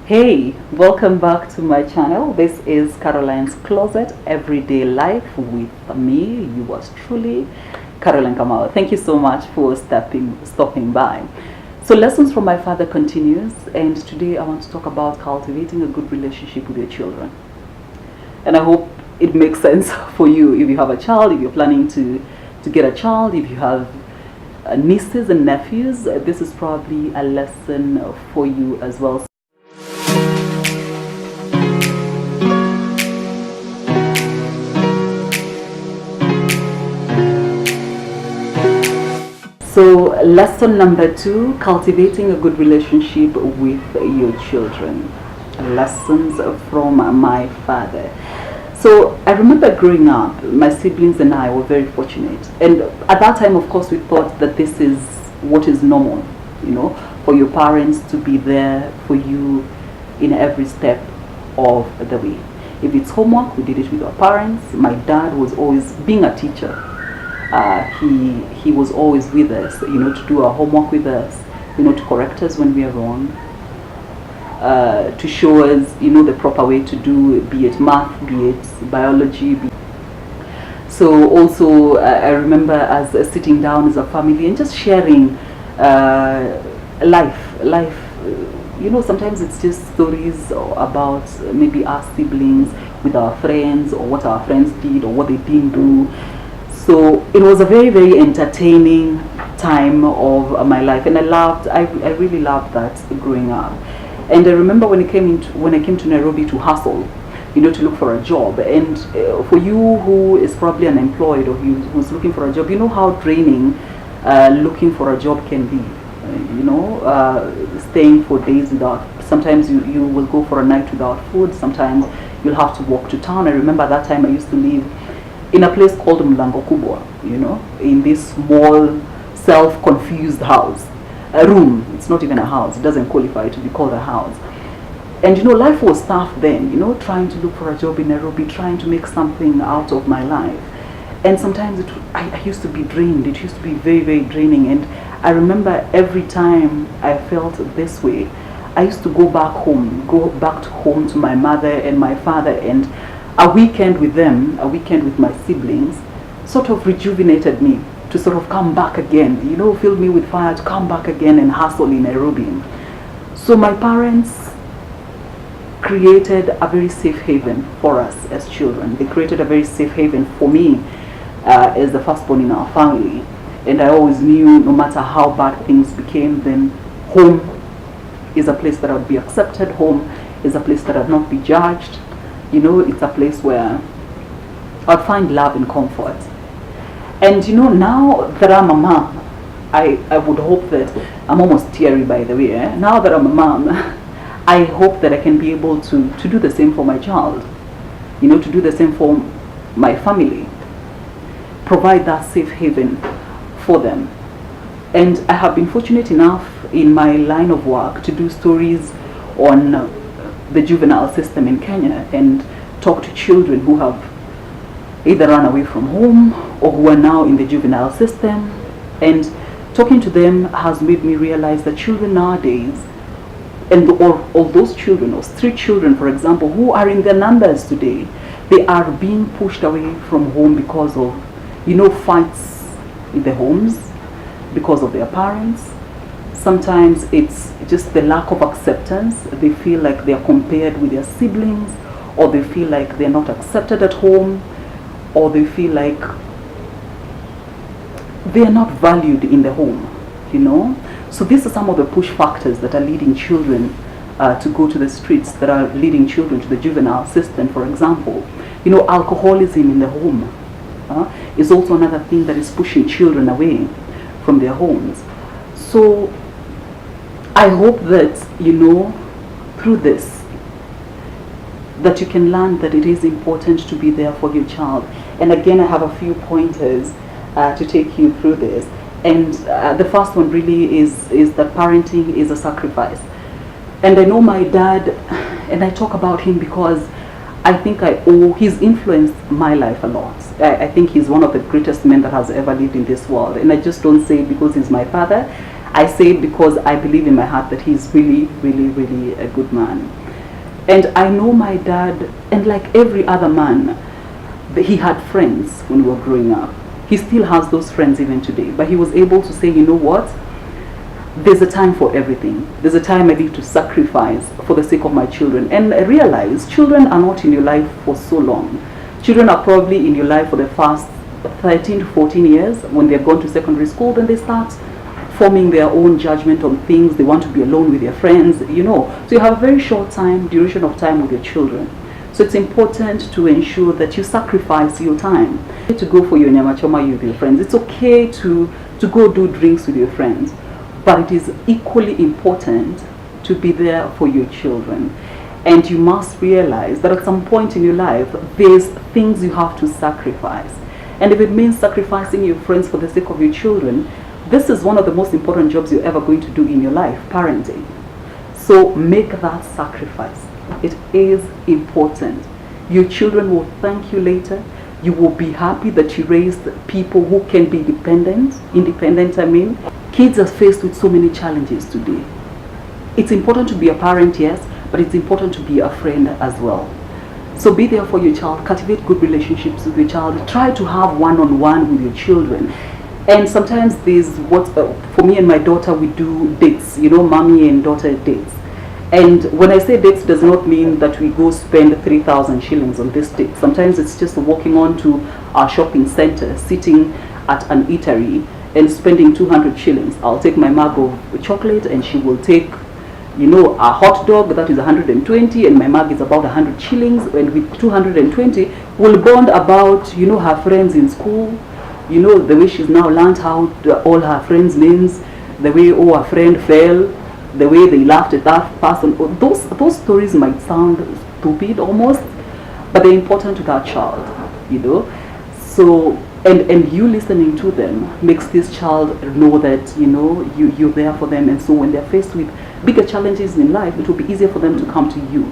Hey, welcome back to my channel. This is Caroline's Closet Everyday Life with me, yours truly, Caroline Kamau. Thank you so much for stopping by. So Lessons from My Father continues, and today I want to talk about cultivating a good relationship with your children. And I hope it makes sense for you if you have a child, if you're planning to get a child, if you have nieces and nephews. This is probably a lesson for you as well. So lesson number 2, cultivating a good relationship with your children. Lessons from my father. So I remember growing up, my siblings and I were very fortunate. And at that time, of course, we thought that this is what is normal, for your parents to be there for you in every step of the way. If it's homework, we did it with our parents. My dad was always, being a teacher, he was always with us, to do our homework with us, to correct us when we are wrong, to show us, the proper way to do, be it math, be it biology. So also, I remember us sitting down as a family and just sharing life. Sometimes it's just stories about maybe our siblings with our friends, or what our friends did or what they didn't do. So it was a very, very entertaining time of my life, and I really loved that growing up. And I remember when I came to Nairobi to hustle, to look for a job. And for you who is probably unemployed, or who's looking for a job, you know how draining looking for a job can be. Staying for days without. Sometimes you will go for a night without food. Sometimes you'll have to walk to town. I remember that time I used to live in a place called Mlango Kubwa, in this small, self-confused house. A room, it's not even a house, it doesn't qualify to be called a house. And life was tough then, trying to look for a job in Nairobi, trying to make something out of my life. And sometimes I used to be drained, it used to be very, very draining. And I remember every time I felt this way, I used to go back home to my mother and my father, and a weekend with them, a weekend with my siblings, sort of rejuvenated me to sort of come back again, filled me with fire to come back again and hustle in Nairobi. So my parents created a very safe haven for us as children. They created a very safe haven for me as the firstborn in our family. And I always knew, no matter how bad things became, then home is a place that I would be accepted. Home is a place that I would not be judged. It's a place where I'd find love and comfort. And now that I'm a mom, I would hope that, I'm almost teary by the way, now that I'm a mom, I hope that I can be able to do the same for my child, to do the same for my family, provide that safe haven for them. And I have been fortunate enough in my line of work to do stories on the juvenile system in Kenya and talk to children who have either run away from home or who are now in the juvenile system. And talking to them has made me realize that children nowadays, or those children, or street children for example, who are in their numbers today, they are being pushed away from home because of fights in the homes, because of their parents. Sometimes it's just the lack of acceptance. They feel like they are compared with their siblings, or they feel like they're not accepted at home, or they feel like they are not valued in the home, So these are some of the push factors that are leading children to go to the streets, that are leading children to the juvenile system. For example, alcoholism in the home is also another thing that is pushing children away from their homes. So I hope that, through this, that you can learn that it is important to be there for your child. And again, I have a few pointers to take you through this. And the first one really is that parenting is a sacrifice. And I know my dad, and I talk about him because I think he's influenced my life a lot. I think he's one of the greatest men that has ever lived in this world. And I just don't say it because he's my father. I say it because I believe in my heart that he's really, really, really a good man. And I know my dad, and like every other man, he had friends when we were growing up. He still has those friends even today. But he was able to say, you know what? There's a time for everything. There's a time I need to sacrifice for the sake of my children. And I realize children are not in your life for so long. Children are probably in your life for the first 13 to 14 years. When they've gone to secondary school, then they start forming their own judgment on things. They want to be alone with their friends, you know. So you have a very short duration of time with your children. So it's important to ensure that you sacrifice your time. To go for your nyamachoma with your friends. It's okay to go do drinks with your friends. But it is equally important to be there for your children. And you must realize that at some point in your life, there's things you have to sacrifice. And if it means sacrificing your friends for the sake of your children, this is one of the most important jobs you're ever going to do in your life, parenting. So make that sacrifice. It is important. Your children will thank you later. You will be happy that you raised people who can be independent, I mean. Kids are faced with so many challenges today. It's important to be a parent, yes, but it's important to be a friend as well. So be there for your child, cultivate good relationships with your child, try to have one-on-one with your children. And sometimes there's for me and my daughter, we do dates, you know, mommy and daughter dates. And when I say dates, does not mean that we go spend 3,000 shillings on this date. Sometimes it's just walking on to our shopping center, sitting at an eatery and spending 200 shillings. I'll take my mug of chocolate and she will take, you know, a hot dog that is 120 and my mug is about 100 shillings. And with 220, we'll bond about, you know, her friends in school. You know, the way she's now learned how all her friends' names, the way, her friend fell, the way they laughed at that person. Those stories might sound stupid almost, but they're important to that child, you know. So, and you listening to them makes this child know that, you know, you're there for them. And so when they're faced with bigger challenges in life, it will be easier for them to come to you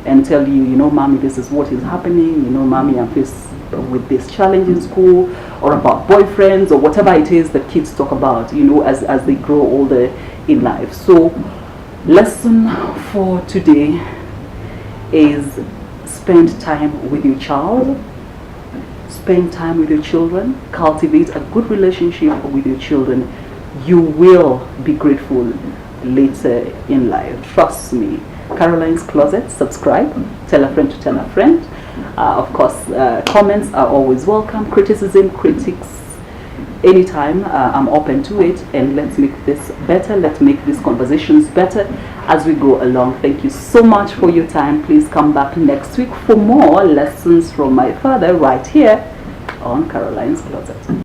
and tell you, you know, mommy, this is what is happening. You know, mommy, I'm faced with this challenge in school, or about boyfriends, or whatever it is that kids talk about, you know, as they grow older in life. So lesson for today is spend time with your child, spend time with your children, cultivate a good relationship with your children. You will be grateful later in life, trust me. Caroline's Closet, subscribe, tell a friend to tell a friend. Of course, comments are always welcome. Criticism, critics, anytime, I'm open to it. And let's make this better. Let's make these conversations better as we go along. Thank you so much for your time. Please come back next week for more lessons from my father right here on Caroline's Closet.